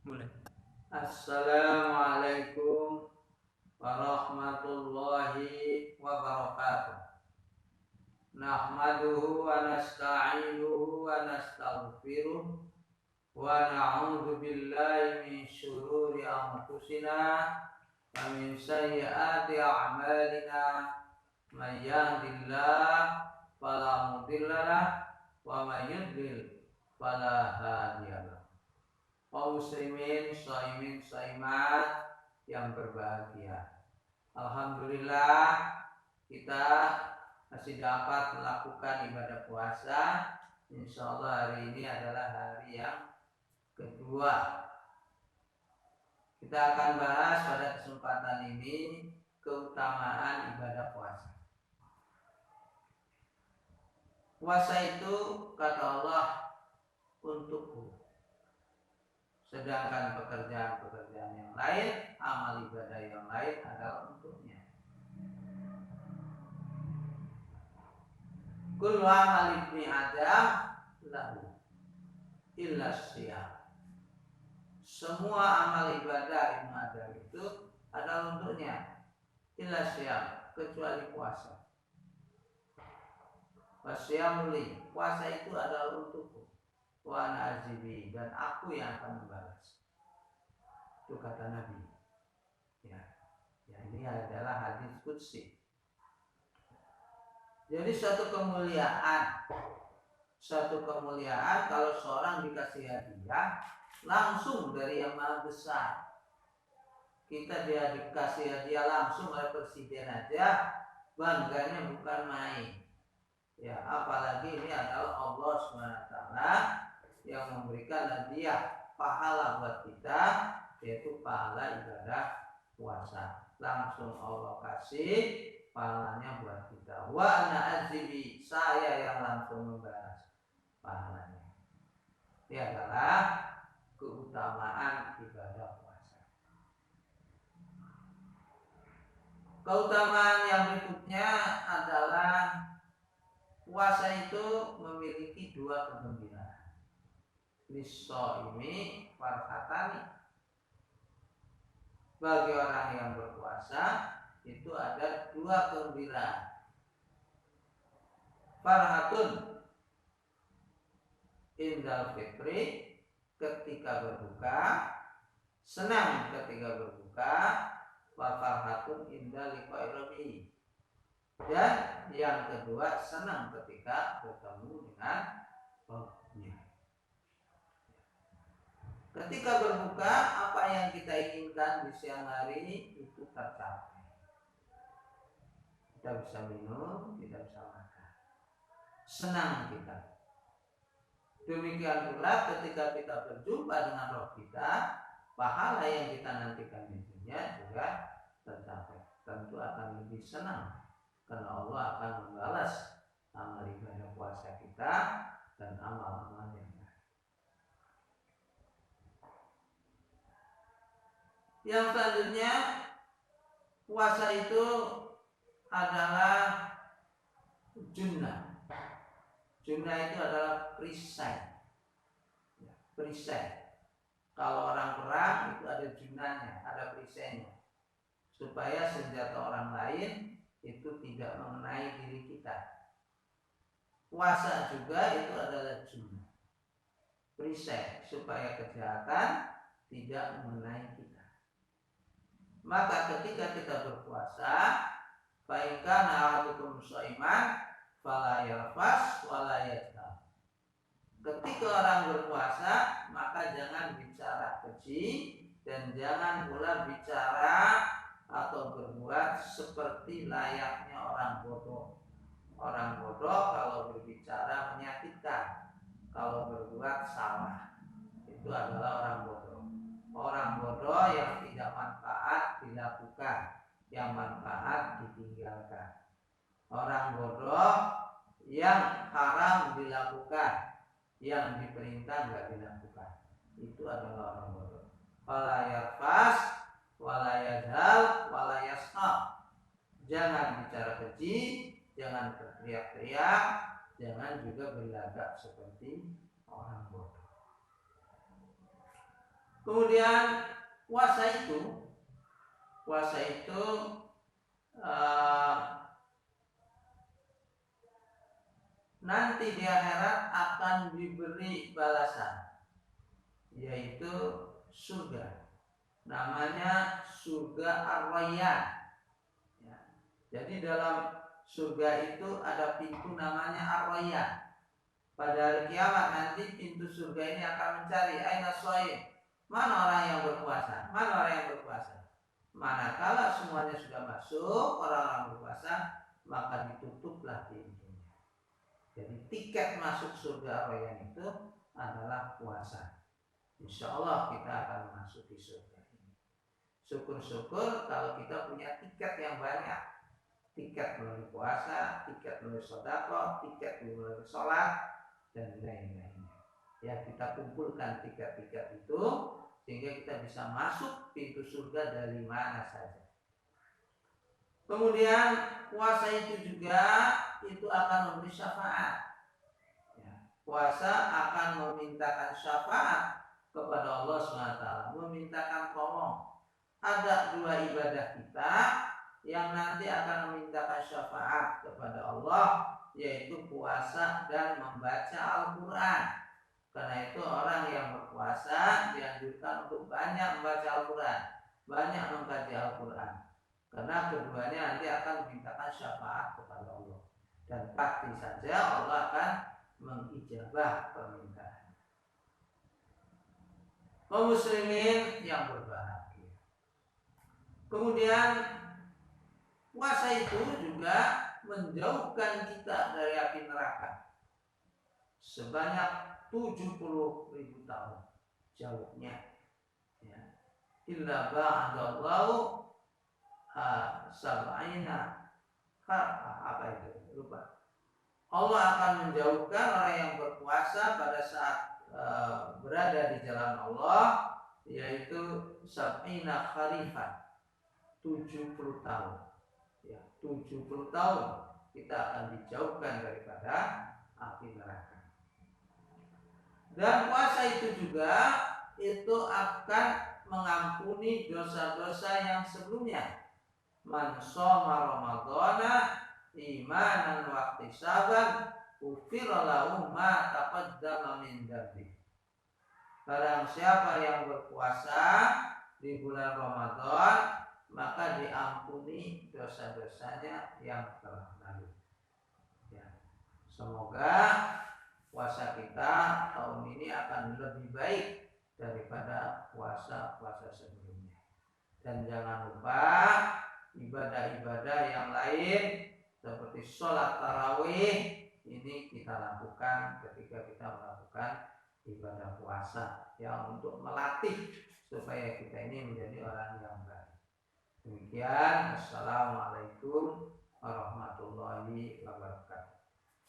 Mulai. Assalamualaikum warahmatullahi wabarakatuh. Nahmaduhu wa nasta'inuhu wa nastaghfiruh wa na'udzu billahi min syururi anfusina wa min sayyiati a'malina. May yahdihillahu fala mudilla lahu wa may yudlil fala hadiya lahu. Kaum muslimin, shaimin, shaimat yang berbahagia. Alhamdulillah kita masih dapat melakukan ibadah puasa. Insya Allah hari ini adalah hari yang kedua. Kita akan bahas pada kesempatan ini keutamaan ibadah puasa. Puasa itu kata Allah untukku. Sedangkan pekerjaan-pekerjaan yang lain, amal ibadah yang lain adalah untuknya. Kullu amal ibni Adam lahu illa syiyam. Semua amal ibadah ibnu Adam itu adalah untuknya, illa syiyam, kecuali puasa. Wasyam li, puasa itu adalah untukku. Wa ana azibi, dan aku yang akan membalas. Itu kata Nabi. Ya, ini adalah hadis qudsi. Jadi suatu kemuliaan kalau seorang dikasih hadiah langsung dari yang maha besar. Kita dia dikasih hadiah langsung oleh presiden aja, bangganya bukan main. Ya, apalagi ini adalah Allah SWT yang memberikan hadiah pahala buat kita, yaitu pahala ibadah puasa. Langsung Allah kasih pahalanya buat kita. Wa ana azibi, saya yang langsung membalas pahalanya. Ini adalah keutamaan ibadah puasa. Keutamaan yang berikutnya adalah puasa itu memiliki dua kegembiraan. Lis-shaimi farhatani. Bagi orang yang berpuasa itu ada dua kegembiraan. Farhatun indal fitri, ketika berbuka, senang ketika berbuka. Wa farhatun indal liqa'i rabbi, dan yang kedua senang ketika bertemu dengan Rabbnya. Ketika berbuka, apa yang kita inginkan di siang hari itu tercapai. Kita bisa minum, kita bisa makan. Senang kita. Demikian pula ketika kita berjumpa dengan Rabb kita, pahala yang kita nantikan di dunia juga tercapai. Tentu akan lebih senang karena Allah akan membalas amal ibadah puasa kita dan amal-amal yang lain. Yang selanjutnya, puasa itu adalah junnah. Junnah itu adalah perisai. Perisai. Kalau orang perang itu ada junnahnya, ada perisainya, supaya senjata orang lain itu tidak mengenai diri kita. Puasa juga itu adalah junnah, perisai, supaya kejahatan tidak mengenai kita. Maka ketika kita berpuasa, fa in kana ahadukum shaiman fala yarfas wala yajhal. Ketika orang berpuasa, maka jangan bicara keji dan jangan pula bicara atau berbuat seperti layaknya orang bodoh. Orang bodoh kalau berbicara menyakitkan, kalau berbuat salah, itu adalah orang bodoh. Orang bodoh yang tidak manfaat dilakukan, yang manfaat ditinggalkan. Orang bodoh yang haram dilakukan, yang diperintah tidak dilakukan. Itu adalah orang bodoh. Fala yarfas wala yadhal wala yashab. Jangan bicara keji, jangan berteriak-teriak, jangan juga berlagak seperti orang bodoh. Kemudian puasa itu nanti di akhirat akan diberi balasan, yaitu surga. Namanya surga Ar-Rayyan. Ya. Jadi dalam surga itu ada pintu namanya Ar-Rayyan. Pada hari kiamat nanti pintu surga ini akan mencari aina shaim. Mana orang yang berpuasa? Mana orang yang berpuasa? Manakala semuanya sudah masuk orang-orang berpuasa, maka ditutuplah pintunya. Jadi tiket masuk surga Ar-Rayyan itu adalah puasa. Insya Allah kita akan masuk di surga ini. Syukur-syukur kalau kita punya tiket yang banyak. Tiket melalui puasa, tiket melalui sedekah, tiket melalui sholat, dan lain-lainnya. Ya, kita kumpulkan tiket-tiket itu sehingga kita bisa masuk pintu surga dari mana saja. Kemudian puasa itu juga itu akan memberi syafaat. Ya, puasa akan memintakan syafaat kepada Allah SWT, memintakan tolong. Ada dua ibadah kita yang nanti akan memintakan syafaat kepada Allah, yaitu puasa dan membaca Al-Quran. Karena itu orang yang berpuasa dianjurkan untuk banyak membaca Al-Quran, banyak mengkaji Al-Quran. Karena keduanya nanti akan memintakan syafaat kepada Allah. Dan pasti saja Allah akan mengijabah permintaan. Kaum muslimin yang berbahagia. Kemudian puasa itu juga menjauhkan kita dari api neraka sebanyak 70.000 tahun jauhnya. Ya. Illa ba'dallahu sab'ina apa itu? Lupa. Allah akan menjauhkan orang yang berpuasa pada saat berada di jalan Allah, yaitu sab'ina kharifan, 70 tahun. Ya, 70 tahun kita akan dijauhkan daripada api neraka. Dan puasa itu juga itu akan mengampuni dosa-dosa yang sebelumnya. Man shoma ramadhana imanan wa ihtisaban ghufira lahu ma taqaddama min dzambi. Barang siapa yang berpuasa di bulan Ramadan, maka diampuni dosa-dosanya yang telah lalu. Ya. Semoga puasa kita tahun ini akan lebih baik daripada puasa-puasa sebelumnya. Dan jangan lupa ibadah-ibadah yang lain seperti sholat tarawih ini kita lakukan ketika kita melakukan ibadah puasa yang untuk melatih supaya kita ini menjadi orang yang baik. Demikian, assalamualaikum warahmatullahi wabarakatuh.